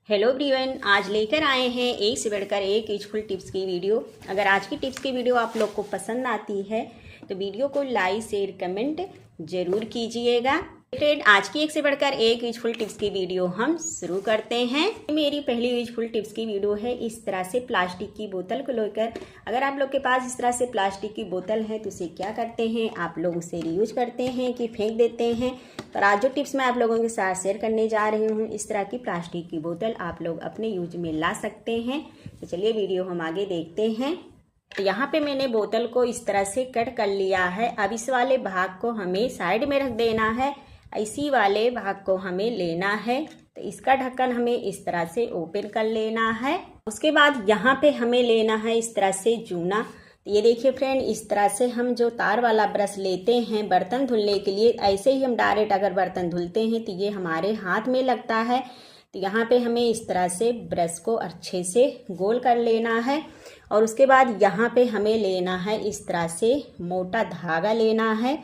Hello everyone, आज लेकर आए हैं एक से बढ़कर एक यूजफुल टिप्स की वीडियो। अगर आज की टिप्स की वीडियो आप लोग को पसंद आती है तो वीडियो को लाइक शेयर कमेंट जरूर कीजिएगा। आज की एक से बढ़कर एक यूजफुल टिप्स की वीडियो हम शुरू करते हैं। मेरी पहली यूजफुल टिप्स की वीडियो है इस तरह से प्लास्टिक की बोतल को लेकर। अगर आप लोग के पास इस तरह से प्लास्टिक की बोतल है तो उसे क्या करते हैं, आप लोग उसे रीयूज करते हैं कि फेंक देते हैं। पर आज जो टिप्स मैं आप लोगों के साथ शेयर करने जा रही हूँ, इस तरह की प्लास्टिक की बोतल आप लोग अपने यूज में ला सकते हैं। तो चलिए वीडियो हम आगे देखते हैं। तो यहाँ पे मैंने बोतल को इस तरह से कट कर लिया है। अब इस वाले भाग को हमें साइड में रख देना है, इसी वाले भाग को हमें लेना है। तो इसका ढक्कन हमें इस तरह से ओपन कर लेना है। उसके बाद यहाँ पे हमें लेना है इस तरह से जूना। तो ये देखिए फ्रेंड, इस तरह से हम जो तार वाला ब्रश लेते हैं बर्तन धुलने के लिए, ऐसे ही हम डायरेक्ट अगर बर्तन धुलते हैं तो ये हमारे हाथ में लगता है। तो यहाँ पे हमें इस तरह से ब्रश को अच्छे से गोल कर लेना है। और उसके बाद यहाँ पे हमें लेना है इस तरह से मोटा धागा लेना है।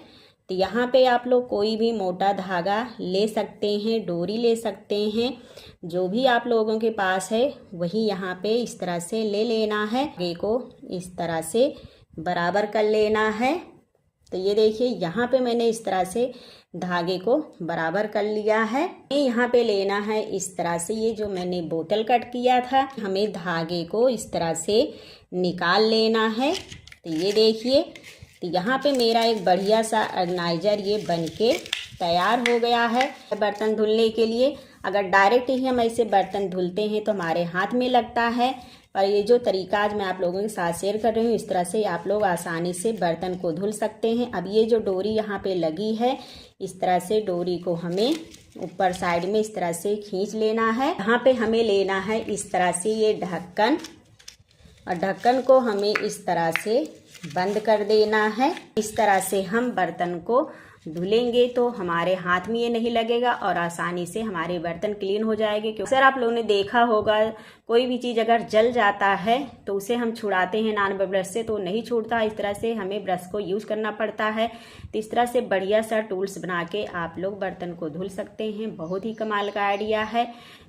तो यहाँ पे आप लोग कोई भी मोटा धागा ले सकते हैं, डोरी ले सकते हैं, जो भी आप लोगों के पास है वही यहाँ पे इस तरह से ले लेना है। धागे को इस तरह से बराबर कर लेना है। तो ये देखिए यहाँ पे मैंने इस तरह से धागे को बराबर कर लिया है। यहाँ पे लेना है इस तरह से, ये जो मैंने बोतल कट किया था, हमें धागे को इस तरह से निकाल लेना है। तो ये देखिए, तो यहाँ पे मेरा एक बढ़िया सा ऑर्गेनाइजर ये बनके तैयार हो गया है बर्तन धुलने के लिए। अगर डायरेक्ट ही हम ऐसे बर्तन धुलते हैं तो हमारे हाथ में लगता है, पर ये जो तरीका आज मैं आप लोगों के साथ शेयर कर रही हूँ, इस तरह से आप लोग आसानी से बर्तन को धुल सकते हैं। अब ये जो डोरी यहाँ पे लगी है, इस तरह से डोरी को हमें ऊपर साइड में इस तरह से खींच लेना है। यहाँ पे हमें लेना है इस तरह से ये ढक्कन, और ढक्कन को हमें इस तरह से बंद कर देना है। इस तरह से हम बर्तन को धुलेंगे तो हमारे हाथ में ये नहीं लगेगा और आसानी से हमारे बर्तन क्लीन हो जाएंगे। क्योंकि अक्सर आप लोगों ने देखा होगा, कोई भी चीज़ अगर जल जाता है तो उसे हम छुड़ाते हैं नॉन ब्रश से, तो नहीं छूटता। इस तरह से हमें ब्रश को यूज करना पड़ता है। तो इस तरह से बढ़िया सा टूल्स बना के आप लोग बर्तन को धुल सकते हैं। बहुत ही कमाल का आइडिया है।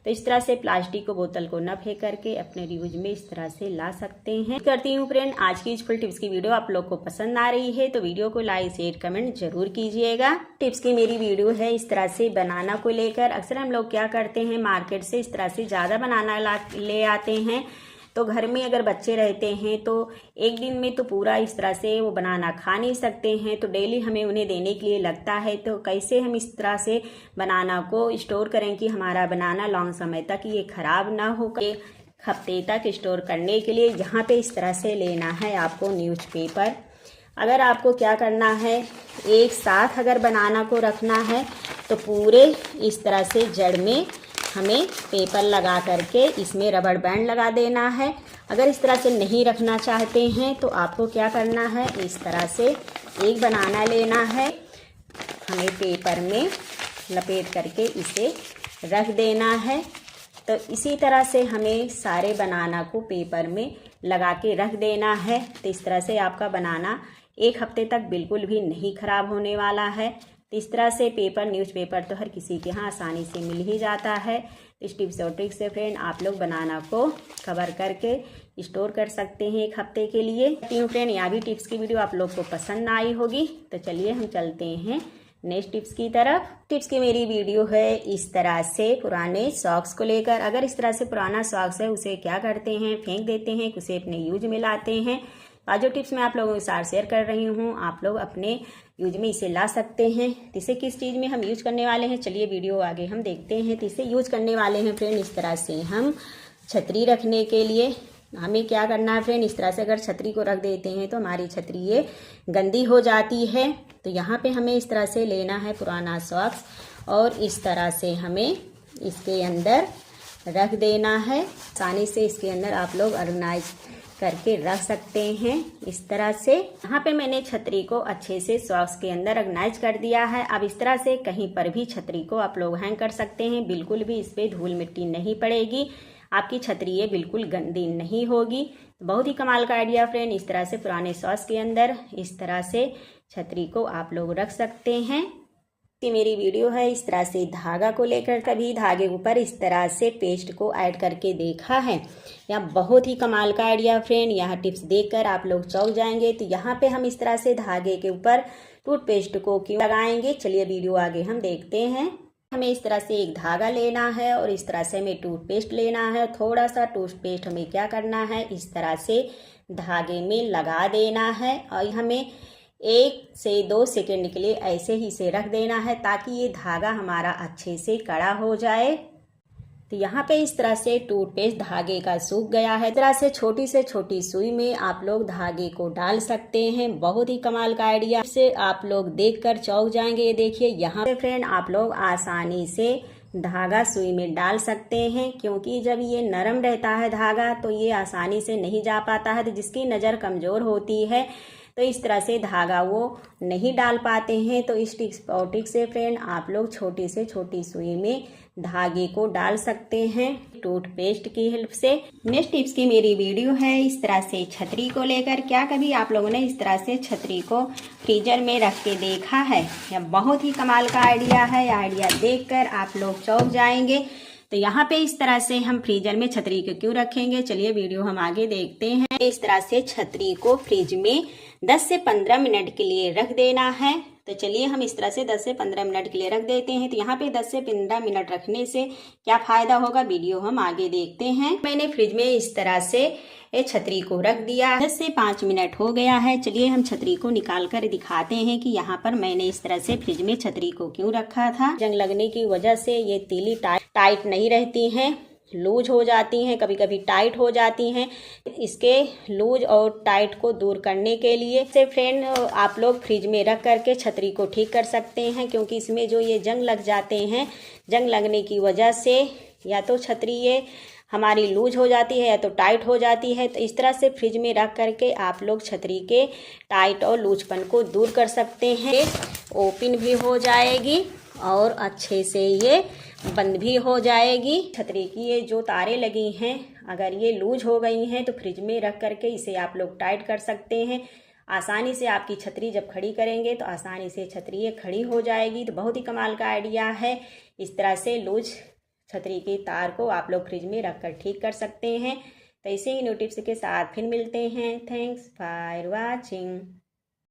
तो इस तरह से प्लास्टिक को बोतल को न फेंक करके अपने यूज में इस तरह से ला सकते हैं। करती हूँ फ्रेंड, आज की यूजफुल टिप्स की वीडियो आप लोग को पसंद आ रही है तो वीडियो को लाइक शेयर कमेंट जरूर कीजिएगा। टिप्स की मेरी वीडियो है इस तरह से बनाना को लेकर। अक्सर हम लोग क्या करते हैं, मार्केट से इस तरह से ज़्यादा बनाना ले आते हैं। तो घर में अगर बच्चे रहते हैं तो एक दिन में तो पूरा इस तरह से वो बनाना खा नहीं सकते हैं, तो डेली हमें उन्हें देने के लिए लगता है। तो कैसे हम इस तरह से बनाना को स्टोर करें कि हमारा बनाना लॉन्ग समय तक ये खराब ना हो। एक हफ्ते तक स्टोर करने के लिए यहाँ पे इस तरह से लेना है आपको न्यूज़पेपर। अगर आपको क्या करना है, एक साथ अगर बनाना को रखना है तो पूरे इस तरह से जड़ में हमें पेपर लगा करके इसमें रबड़ बैंड लगा देना है। अगर इस तरह से नहीं रखना चाहते हैं तो आपको क्या करना है, इस तरह से एक बनाना लेना है, हमें पेपर में लपेट करके इसे रख देना है। तो इसी तरह से हमें सारे बनाना को पेपर में लगा के रख देना है। तो इस तरह से आपका बनाना एक हफ्ते तक बिल्कुल भी नहीं खराब होने वाला है। तो इस तरह से पेपर, न्यूज़पेपर तो हर किसी के यहाँ आसानी से मिल ही जाता है। इस टिप्स और ट्रिक्स से फ्रेंड आप लोग बनाना को कवर करके स्टोर कर सकते हैं एक हफ्ते के लिए। फ्रेंड, यहाँ भी टिप्स की वीडियो आप लोग को पसंद आई होगी। तो चलिए हम चलते हैं नेक्स्ट टिप्स की तरफ। टिप्स की मेरी वीडियो है इस तरह से पुराने सॉक्स को लेकर। अगर इस तरह से पुराना सॉक्स है उसे क्या करते हैं, फेंक देते हैं, उसे अपने यूज में लाते हैं। आज जो टिप्स मैं आप लोगों के साथ शेयर कर रही हूँ, आप लोग अपने यूज में इसे ला सकते हैं। इसे किस चीज़ में हम यूज करने वाले हैं, चलिए वीडियो आगे हम देखते हैं। तो इसे यूज करने वाले हैं फ्रेंड इस तरह से हम छतरी रखने के लिए। हमें क्या करना है फ्रेंड, इस तरह से अगर छतरी को रख देते हैं तो हमारी छतरी ये गंदी हो जाती है। तो यहाँ पे हमें इस तरह से लेना है पुराना सॉक्स और इस तरह से हमें इसके अंदर रख देना है। आसानी से इसके अंदर आप लोग ऑर्गेनाइज करके रख सकते हैं इस तरह से। यहाँ पे मैंने छतरी को अच्छे से सॉक्स के अंदर ऑर्गेनाइज कर दिया है। अब इस तरह से कहीं पर भी छतरी को आप लोग हैंग कर सकते हैं, बिल्कुल भी इस पे धूल मिट्टी नहीं पड़ेगी, आपकी छतरी ये बिल्कुल गंदी नहीं होगी। बहुत ही कमाल का आइडिया फ्रेंड, इस तरह से पुराने सॉक्स के अंदर इस तरह से छतरी को आप लोग रख सकते हैं। कि मेरी वीडियो है इस तरह से धागा को लेकर, कभी धागे ऊपर इस तरह से पेस्ट को ऐड करके देखा है। यहाँ बहुत ही कमाल का आइडिया फ्रेंड, यहाँ टिप्स देखकर आप लोग चौंक जाएंगे। तो यहाँ पे हम इस तरह से धागे के ऊपर टूथपेस्ट को क्यों लगाएंगे, चलिए वीडियो आगे हम देखते हैं। हमें इस तरह से एक धागा लेना है और इस तरह से हमें टूथपेस्ट लेना है। थोड़ा सा टूथपेस्ट हमें क्या करना है, इस तरह से धागे में लगा देना है और हमें 1 से 2 सेकंड के लिए ऐसे ही से रख देना है ताकि ये धागा हमारा अच्छे से कड़ा हो जाए। तो यहाँ पे इस तरह से टूथपेस्ट धागे का सूख गया है। इस तरह से छोटी सुई में आप लोग धागे को डाल सकते हैं। बहुत ही कमाल का आइडिया, से आप लोग देखकर चौंक जाएंगे। ये देखिए यहाँ पे फ्रेंड आप लोग आसानी से धागा सुई में डाल सकते हैं, क्योंकि जब ये नरम रहता है धागा तो ये आसानी से नहीं जा पाता है। तो जिसकी नज़र कमज़ोर होती है तो इस तरह से धागा वो नहीं डाल पाते हैं। तो इस टिप्स और ट्रिक से फ्रेंड आप लोग छोटी से छोटी सुई में धागे को डाल सकते हैं टूथपेस्ट की हेल्प से। नेक्स्ट टिप्स की मेरी वीडियो है इस तरह से छतरी को लेकर। क्या कभी आप लोगों ने इस तरह से छतरी को फ्रीजर में रख के देखा है? यह बहुत ही कमाल का आइडिया है। आइडिया देखकर आप लोग चौंक जाएंगे। तो यहाँ पे इस तरह से हम फ्रीजर में छतरी को क्यों रखेंगे, चलिए वीडियो हम आगे देखते हैं। इस तरह से छतरी को फ्रिज में 10 से 15 मिनट के लिए रख देना है। तो चलिए हम इस तरह से 10 से 15 मिनट के लिए रख देते हैं। तो यहाँ पे 10 से 15 मिनट रखने से क्या फ़ायदा होगा, वीडियो हम आगे देखते हैं। मैंने फ्रिज में इस तरह से छतरी को रख दिया। 10 से 5 मिनट हो गया है। चलिए हम छतरी को निकाल कर दिखाते हैं कि यहाँ पर मैंने इस तरह से फ्रिज में छतरी को क्यों रखा था। जंग लगने की वजह से ये तीली टाइट नहीं रहती हैं, लूज हो जाती हैं, कभी कभी टाइट हो जाती हैं। इसके लूज और टाइट को दूर करने के लिए से फ्रेंड आप लोग फ्रिज में रख करके छतरी को ठीक कर सकते हैं, क्योंकि इसमें जो ये जंग लग जाते हैं, जंग लगने की वजह से या तो छतरी ये हमारी लूज हो जाती है या तो टाइट हो जाती है। तो इस तरह से फ्रिज में रख करके आप लोग छतरी के टाइट और लूजपन को दूर कर सकते हैं। ओपन भी हो जाएगी और अच्छे से ये बंद भी हो जाएगी। छतरी की ये जो तारें लगी हैं, अगर ये लूज हो गई हैं तो फ्रिज में रख करके इसे आप लोग टाइट कर सकते हैं। आसानी से आपकी छतरी जब खड़ी करेंगे तो आसानी से छतरी ये खड़ी हो जाएगी। तो बहुत ही कमाल का आइडिया है। इस तरह से लूज छतरी की तार को आप लोग फ्रिज में रख कर ठीक कर सकते हैं। तो ऐसे ही न्यू टिप्स के साथ फिर मिलते हैं। Thanks for watching.